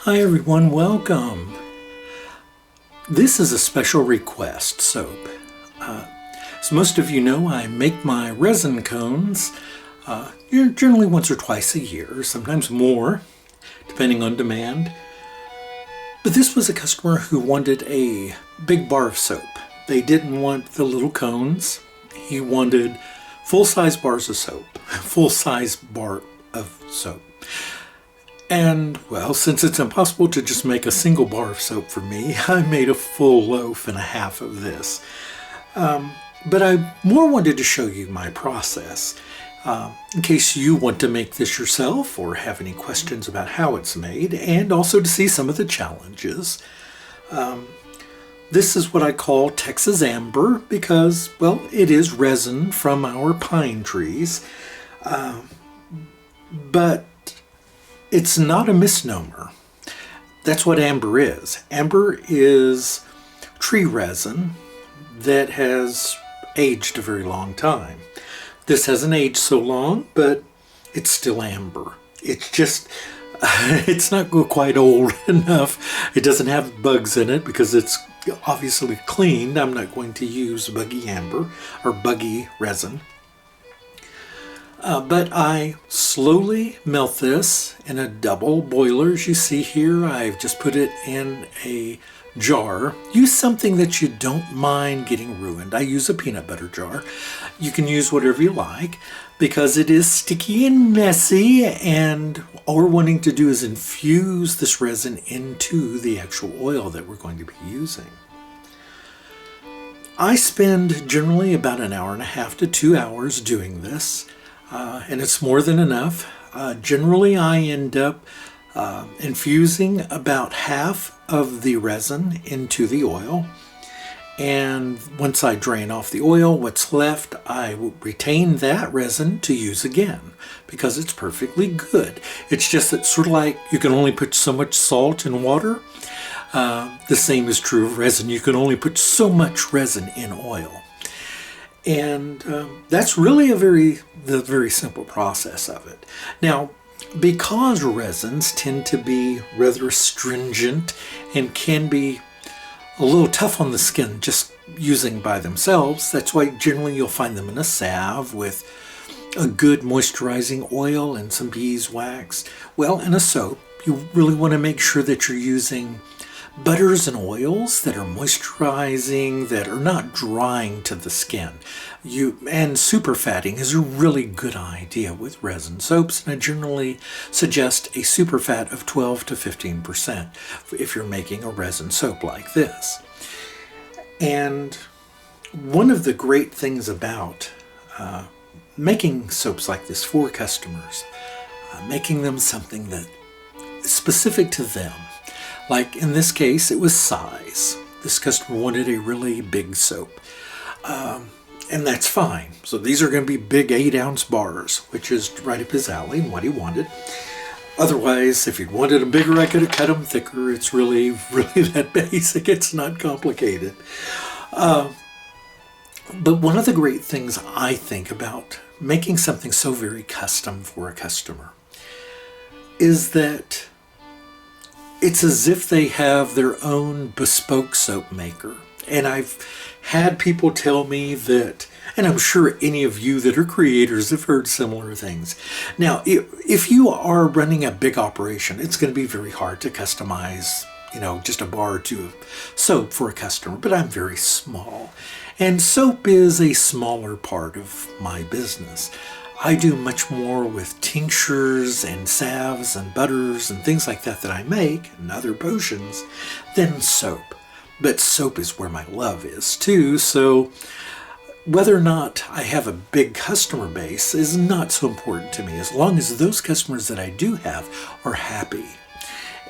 Hi everyone, welcome. This is a special request soap. As most of you know, I make my resin cones generally once or twice a year, sometimes more, depending on demand. But this was a customer who wanted a big bar of soap. They didn't want the little cones. He wanted full-size bars of soap, full-size bar of soap. And, well, since it's impossible to just make a single bar of soap for me, I made a full loaf and a half of this. But I more wanted to show you my process, in case you want to make this yourself or have any questions about how it's made, and also to see some of the challenges. This is what I call Texas amber because, well, it is resin from our pine trees. But it's not a misnomer. That's what amber is. Amber is tree resin that has aged a very long time. This hasn't aged so long, but it's still amber. It's just, it's not quite old enough. It doesn't have bugs in it because it's obviously cleaned. I'm not going to use buggy amber or buggy resin. But I slowly melt this in a double boiler. As you see here, I've just put it in a jar. Use something that you don't mind getting ruined. I use a peanut butter jar. You can use whatever you like because it is sticky and messy, and all we're wanting to do is infuse this resin into the actual oil that we're going to be using. I spend generally about an hour and a half to 2 hours doing this. And it's more than enough. Generally, I end up infusing about half of the resin into the oil. And once I drain off the oil, what's left, I will retain that resin to use again because it's perfectly good. It's just that sort of like you can only put so much salt in water. The same is true of resin. You can only put so much resin in oil. And that's really the very simple process of it. Now, because resins tend to be rather astringent and can be a little tough on the skin just using by themselves, that's why generally you'll find them in a salve with a good moisturizing oil and some beeswax. Well, in a soap, you really want to make sure that you're using butters and oils that are moisturizing, that are not drying to the skin. And super fatting is a really good idea with resin soaps, and I generally suggest a super fat of 12 to 15% if you're making a resin soap like this. And one of the great things about making soaps like this for customers, making them something that is specific to them. Like in this case, it was size. This customer wanted a really big soap. And that's fine. So these are going to be big 8-ounce bars, which is right up his alley and what he wanted. Otherwise, if he'd wanted them bigger, I could have cut them thicker. It's really that basic. It's not complicated. But one of the great things I think about making something so very custom for a customer is that it's as if they have their own bespoke soap maker. And I've had people tell me that, and I'm sure any of you that are creators have heard similar things. Now, if you are running a big operation, it's going to be very hard to customize, just a bar or two of soap for a customer, but I'm very small. And soap is a smaller part of my business. I do much more with tinctures and salves and butters and things like that I make, and other potions, than soap. But soap is where my love is too, so whether or not I have a big customer base is not so important to me, as long as those customers that I do have are happy.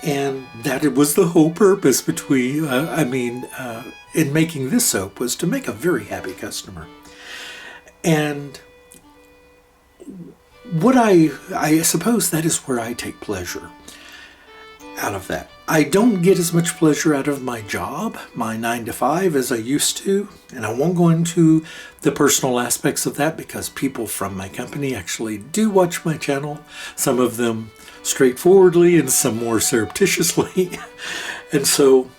And that it was the whole purpose in making this soap, was to make a very happy customer. And what I suppose that is where I take pleasure out of that. I don't get as much pleasure out of my job, my 9 to 5, as I used to, and I won't go into the personal aspects of that because people from my company actually do watch my channel. Some of them straightforwardly and some more surreptitiously. And so,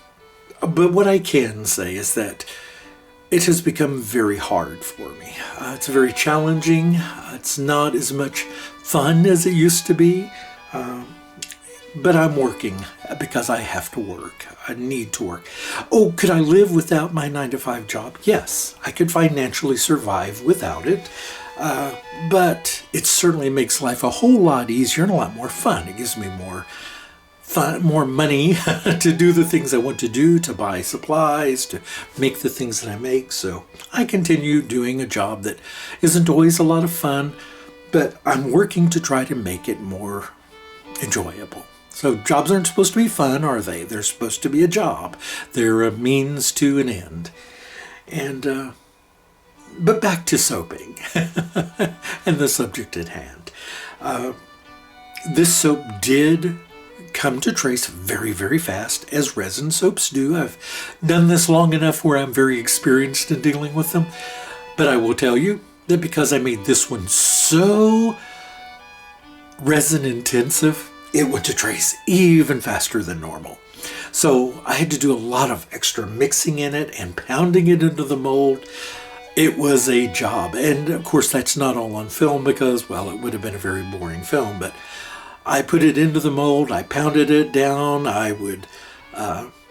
but what I can say is that it has become very hard for me. It's very challenging. It's not as much fun as it used to be. But I'm working because I have to work. I need to work. Oh, could I live without my 9-to-5 job? Yes, I could financially survive without it. But it certainly makes life a whole lot easier and a lot more fun. It gives me more fun, more money to do the things I want to do, to buy supplies, to make the things that I make. So I continue doing a job that isn't always a lot of fun, but I'm working to try to make it more enjoyable. So jobs aren't supposed to be fun, are they? They're supposed to be a job. They're a means to an end. And but back to soaping and the subject at hand. This soap did come to trace very, very fast, as resin soaps do. I've done this long enough where I'm very experienced in dealing with them. But I will tell you that because I made this one so resin intensive, it went to trace even faster than normal. So I had to do a lot of extra mixing in it and pounding it into the mold. It was a job. And of course, that's not all on film because, well, it would have been a very boring film. But I put it into the mold, I pounded it down, I would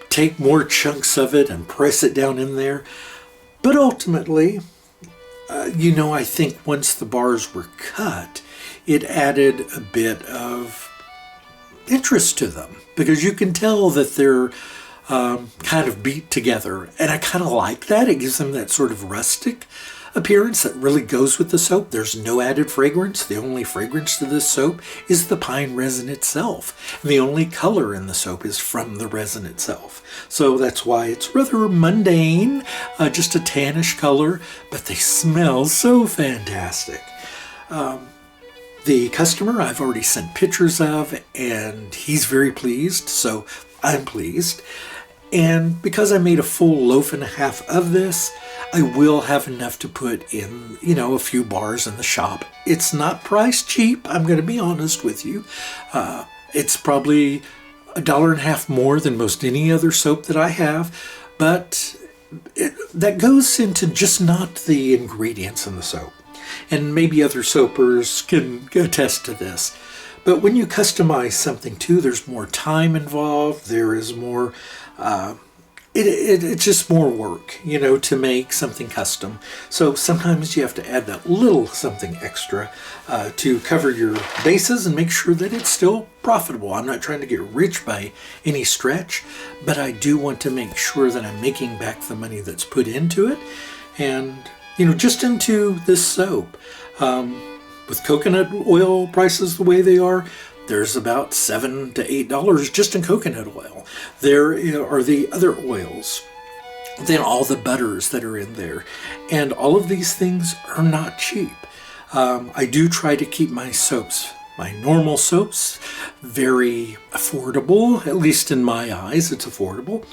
take more chunks of it and press it down in there. But ultimately, I think once the bars were cut, it added a bit of interest to them because you can tell that they're kind of beat together, and I kind of like that. It gives them that sort of rustic appearance that really goes with the soap. There's no added fragrance. The only fragrance to this soap is the pine resin itself, and the only color in the soap is from the resin itself. So that's why it's rather mundane, just a tannish color, but they smell so fantastic. The customer I've already sent pictures of, and he's very pleased, so I'm pleased. And because I made a full loaf and a half of this, I will have enough to put in, a few bars in the shop. It's not priced cheap, I'm going to be honest with you. It's probably $1.50 more than most any other soap that I have, but that goes into just not the ingredients in the soap. And maybe other soapers can attest to this. But when you customize something too, there's more time involved. There is more, it's just more work, to make something custom. So sometimes you have to add that little something extra to cover your bases and make sure that it's still profitable. I'm not trying to get rich by any stretch, but I do want to make sure that I'm making back the money that's put into it. And just into this soap. With coconut oil prices the way they are, there's about $7 to $8 just in coconut oil. There are the other oils, then all the butters that are in there. And all of these things are not cheap. I do try to keep my soaps, my normal soaps, very affordable. At least in my eyes, it's affordable.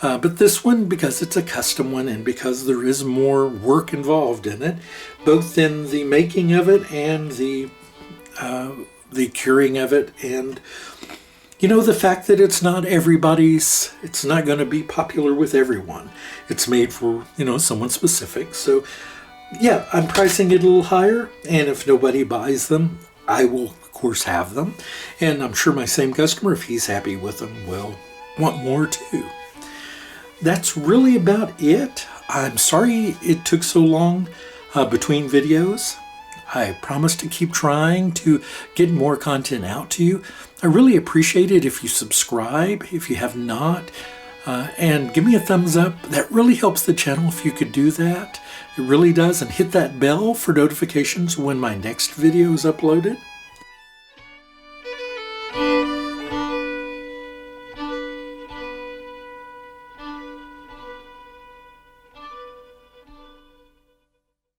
But this one, because it's a custom one and because there is more work involved in it, both in the making of it and the curing of it, and the fact that it's not going to be popular with everyone. It's made for, someone specific. So yeah, I'm pricing it a little higher, and if nobody buys them, I will of course have them. And I'm sure my same customer, if he's happy with them, will want more too. That's really about it. I'm sorry it took so long between videos. I promise to keep trying to get more content out to you. I really appreciate it if you subscribe, if you have not, and give me a thumbs up. That really helps the channel if you could do that. It really does. And hit that bell for notifications when my next video is uploaded.